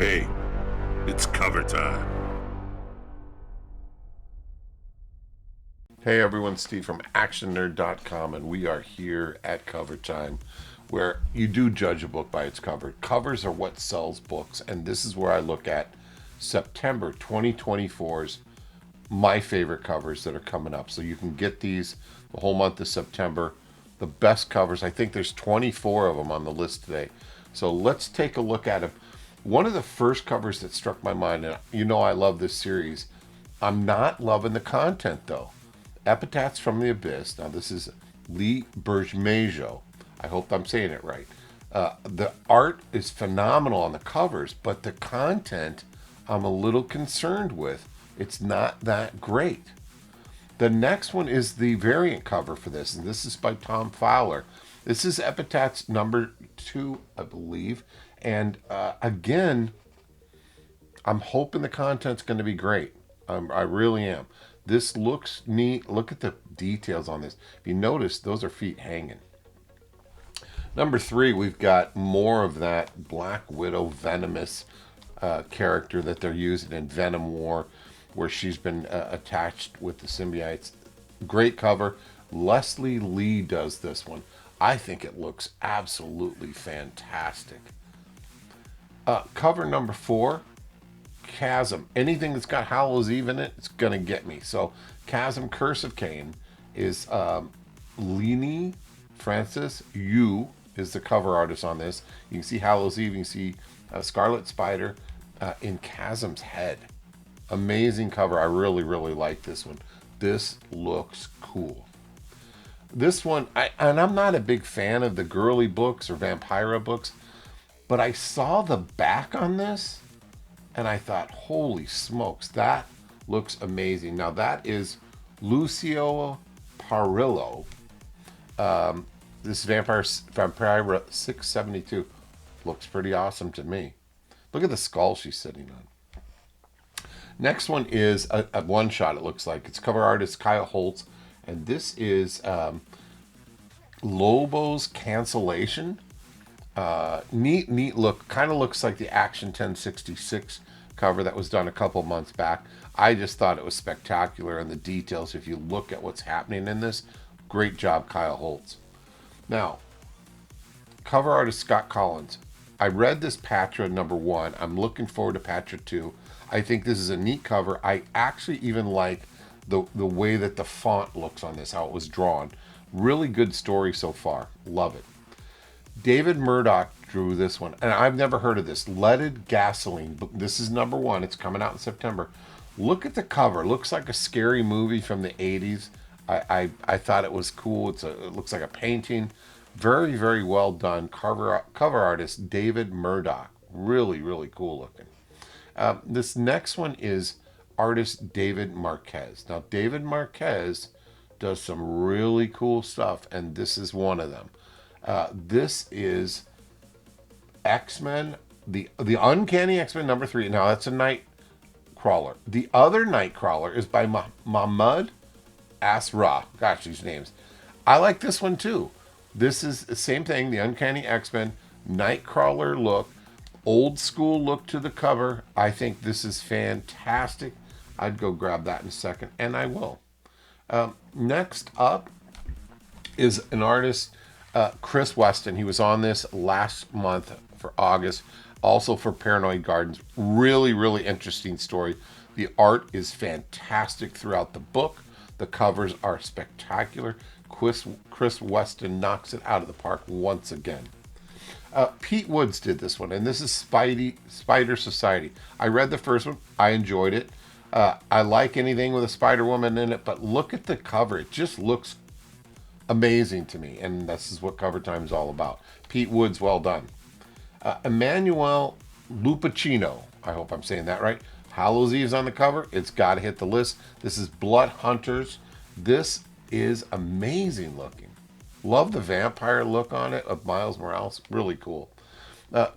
Hey, it's cover time. Hey everyone, Steve from ActionNerd.com, and we are here at Cover Time, where you do judge a book by its cover. Covers are what sells books, and this is where I look at September 2024's my favorite covers that are coming up. So you can get these the whole month of September. The best covers, I think there's 24 of them on the list today. So let's take a look at them. One of the first covers that struck my mind, and you know I love this series, I'm not loving the content though. Epitaphs from the Abyss. Now, this is Lee Bermejo. I hope I'm saying it right. The art is phenomenal on the covers, but the content I'm a little concerned with. It's not that great. The next one is the variant cover for this, and this is by Tom Fowler. This is Epitaphs number 2, I believe. And again, I'm hoping the content's going to be great. I really am. This looks neat. Look at the details on this. If you notice, those are feet hanging. Number 3, we've got more of that Black Widow venomous character that they're using in Venom War, where she's been attached with the symbiotes. Great cover. Leslie Lee does this one. I think it looks absolutely fantastic. Cover number 4, Chasm. Anything that's got Hallows Eve in it, it's gonna get me. So Chasm Curse of Cain is Leni Francis Yu is the cover artist on this. You can see Hallows Eve, you can see Scarlet Spider in Chasm's head. Amazing cover. I really like this one. This looks cool. This one, and I'm not a big fan of the girly books or Vampira books, but I saw the back on this and I thought, holy smokes, that looks amazing. Now that is Lucio Parillo. This Vampire 672 looks pretty awesome to me. Look at the skull she's sitting on. Next one is a one shot. It looks like it's cover artist Kyle Holtz, and this is Lobo's Cancellation. Neat look. Kind of looks like the Action 1066 cover that was done a couple months back. I just thought it was spectacular, and the details, if you look at what's happening in this, great job, Kyle Holtz. Now, cover artist Scott Collins. I read this Patra number 1. I'm looking forward to Patra 2. I think this is a neat cover. I actually even like the way that the font looks on this, how it was drawn. Really good story so far. Love it. David Murdoch drew this one, and I've never heard of this. Leaded Gasoline. This is number 1. It's coming out in September. Look at the cover. Looks like a scary movie from the 80s. I thought it was cool. It looks like a painting. Very well done. Cover artist David Murdoch. Really cool looking. This next one is artist David Marquez. Now, David Marquez does some really cool stuff, and this is one of them. This is X-Men, the Uncanny X-Men number 3. Now, that's a Nightcrawler. The other Nightcrawler is by Mahmoud Asra. Gosh, these names. I like this one, too. This is the same thing, the Uncanny X-Men, Nightcrawler look, old school look to the cover. I think this is fantastic. I'd go grab that in a second, and I will. Next up is an artist, Chris Weston. He was on this last month for August, also for Paranoid Gardens. Really interesting story. The art is fantastic throughout the book. The covers are spectacular. Chris Weston knocks it out of the park once again. Pete Woods did this one, and this is Spider Society. I read the first one. I enjoyed it. I like anything with a Spider Woman in it, but look at the cover. It just looks amazing to me, and this is what Cover Time is all about. Pete Woods, well done. Emmanuel Lupacino. I hope I'm saying that right. Hallows Eve's on the cover. It's got to hit the list. This is Blood Hunters. This is amazing looking. Love the vampire look on it of Miles Morales. Really cool.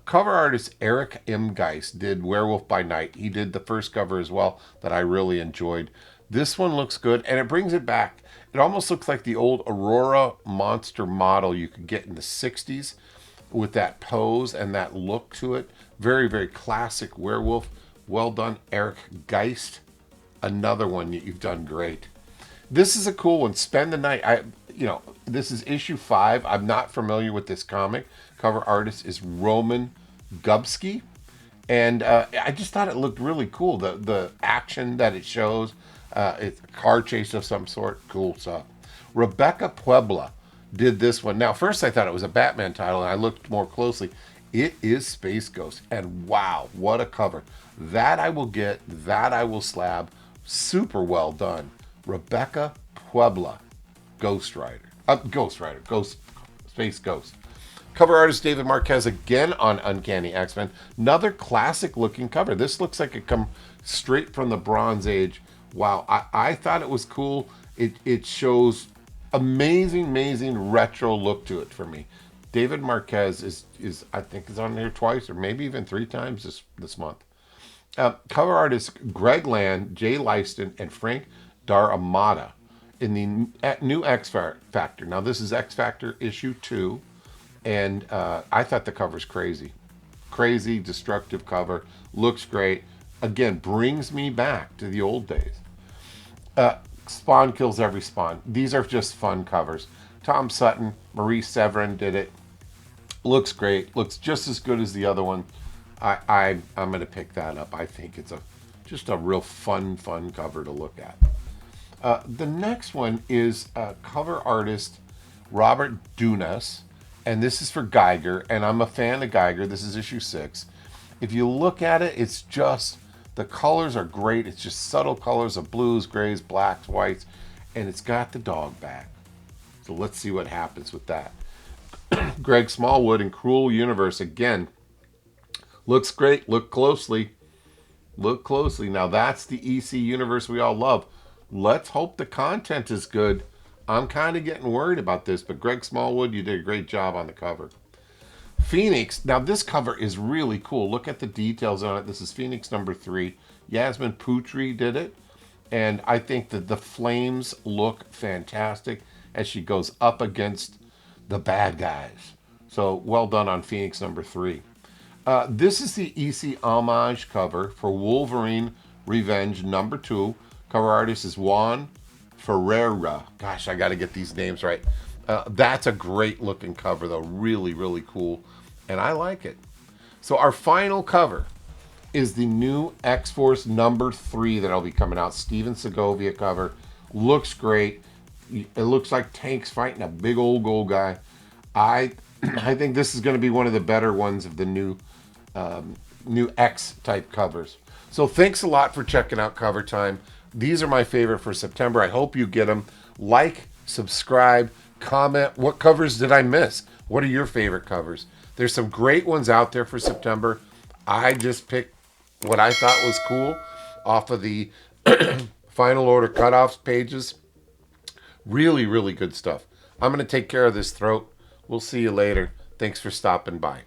Cover artist Eric M. Geist did Werewolf by Night. He did the first cover as well that I really enjoyed. This one looks good, and it brings it back. It almost looks like the old Aurora monster model you could get in the 60s. with that pose and that look to it. Very, very classic werewolf. Well done, Eric Geist. Another one that you've done great. This is a cool one. Spend the Night. This is issue 5. I'm not familiar with this comic. Cover artist is Roman Gubsky. And I just thought it looked really cool. The action that it shows, it's a car chase of some sort. Cool stuff. Rebecca Puebla did this one. Now, first I thought it was a Batman title, and I looked more closely. It is Space Ghost. And wow, what a cover. That I will get. That I will slab. Super well done. Rebecca Puebla. Ghost Rider. Space Ghost. Cover artist David Marquez again on Uncanny X-Men. Another classic looking cover. This looks like it come straight from the Bronze Age. Wow, I thought it was cool. It shows amazing retro look to it for me. David Marquez is I think is on here twice or maybe even 3 times this month. Cover artists Greg Land, Jay Leiston, and Frank Daramatta in the new X Factor. Now this is X Factor issue 2. And I thought the cover's crazy. Crazy, destructive cover. Looks great. Again, brings me back to the old days. Spawn kills every Spawn. These are just fun covers. Tom Sutton, Marie Severin did it. Looks great. Looks just as good as the other one. I'm going to pick that up. I think it's just a real fun cover to look at. The next one is cover artist Robert Dunas. And this is for Geiger, and I'm a fan of Geiger. This is issue 6. If you look at it, it's just, the colors are great. It's just subtle colors of blues, grays, blacks, whites, and it's got the dog back. So let's see what happens with that. Greg Smallwood in Cruel Universe, again, looks great. Look closely. Look closely. Now that's the EC universe we all love. Let's hope the content is good. I'm kind of getting worried about this, but Greg Smallwood, you did a great job on the cover. Phoenix, now this cover is really cool. Look at the details on it. This is Phoenix number 3. Yasmin Putri did it, and I think that the flames look fantastic as she goes up against the bad guys. So well done on Phoenix number 3. This is the EC homage cover for Wolverine Revenge number 2. Cover artist is Juan Ferreira. Gosh, I got to get these names right. That's a great looking cover, though. Really cool. And I like it. So our final cover is the new X-Force number 3 that'll be coming out. Steven Segovia cover. Looks great. It looks like tanks fighting a big old gold guy. I think this is going to be one of the better ones of the new X type covers. So thanks a lot for checking out Cover Time. These are my favorite for September. I hope you get them. Like, subscribe, comment. What covers did I miss? What are your favorite covers? There's some great ones out there for September. I just picked what I thought was cool off of the Final Order cutoffs pages. Really good stuff. I'm going to take care of this throat. We'll see you later. Thanks for stopping by.